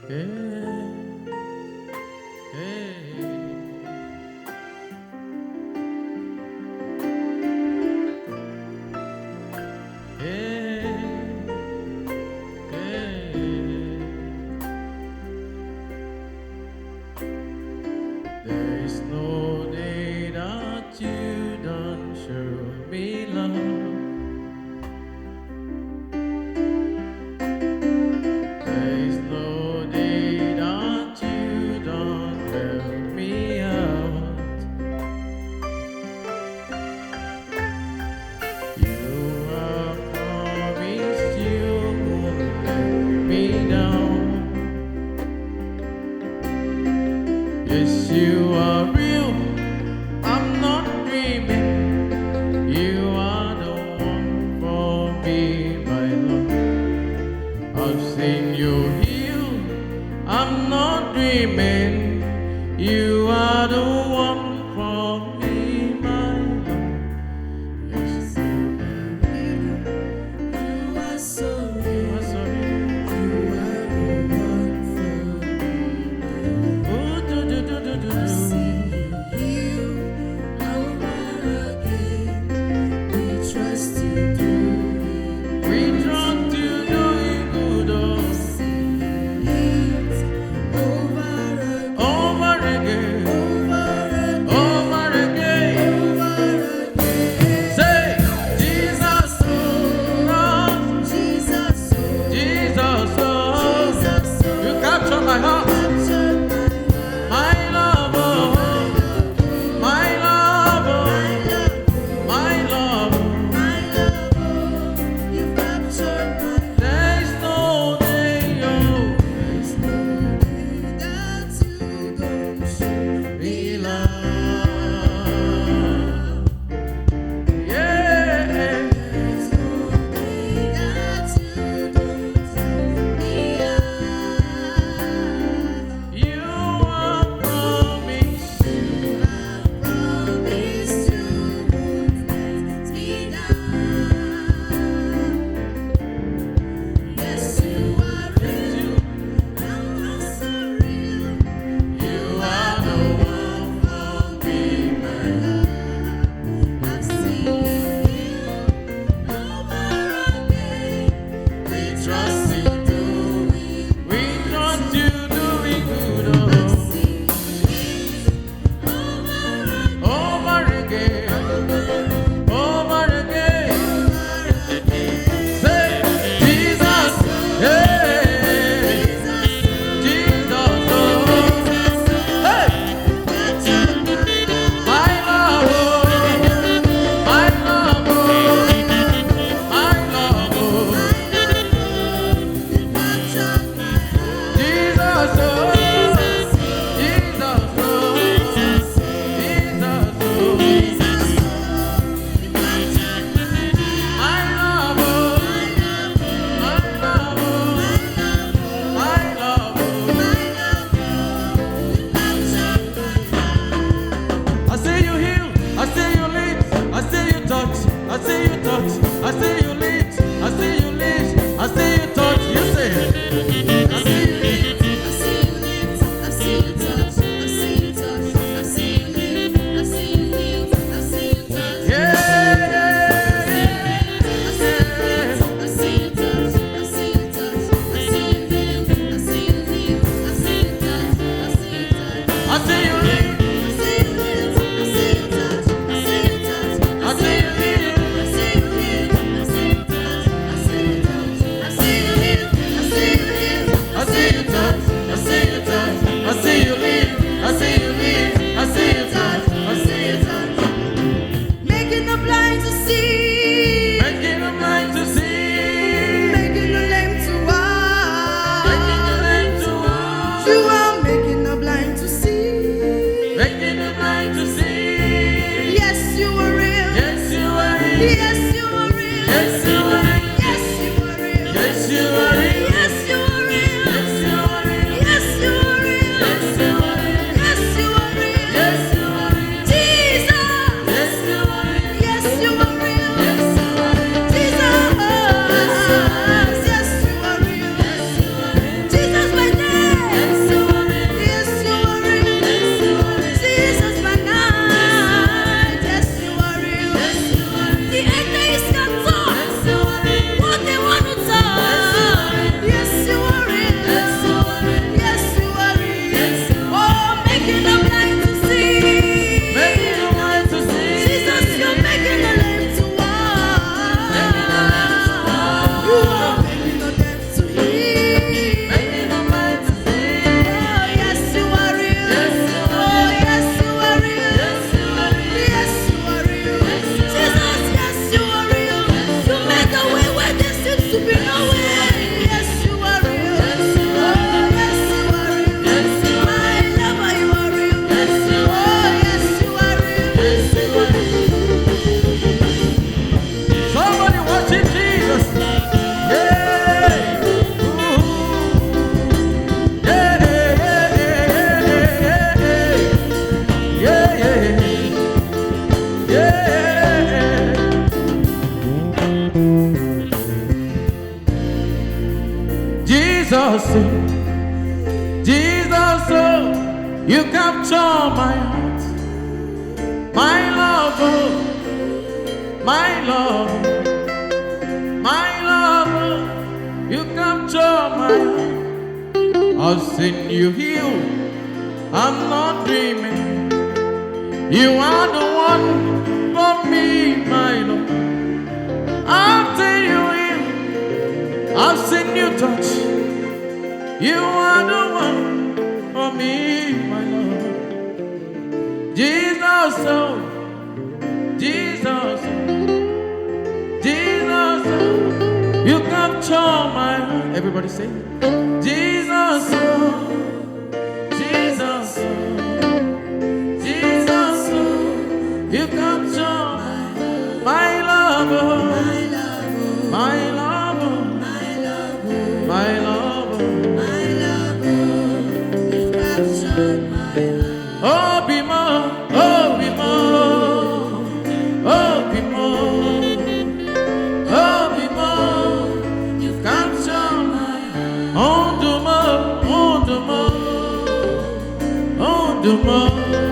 Hey, hey, hey, hey. There is no day that you don't show me love. There is no day that you don't help me out. You have promised you won't let me down. Yes, you are real. I'm not dreaming. You are the one for me, my love. I've seen you heal. I'm not dreaming. You are the one for me, my love. Yes, You are so you are real. so real. You are the one for me. Oh, do, do, do, do, do, I've do. seen you heal over again. We trust you through it. We trust you doing good I've seen you heal over again. over again. Over Jesus, Jesus, oh, you capture my heart, my love, oh, my love, my love, oh, you capture my heart. I've seen you heal, I'm not dreaming. You are the one for me, my Lord. I've seen you heal, I've seen you touch. You are the one for me, my Lord. Jesus, oh, Jesus, oh, Jesus, oh, you capture my heart. Everybody say, Jesus, oh, Jesus, oh, Jesus, oh, you capture my love, oh, my love, oh, my love. Oh, be more, oh, be more, oh, be more, oh, be more. You capture my heart. Oh, do more, oh, do more, oh, do more.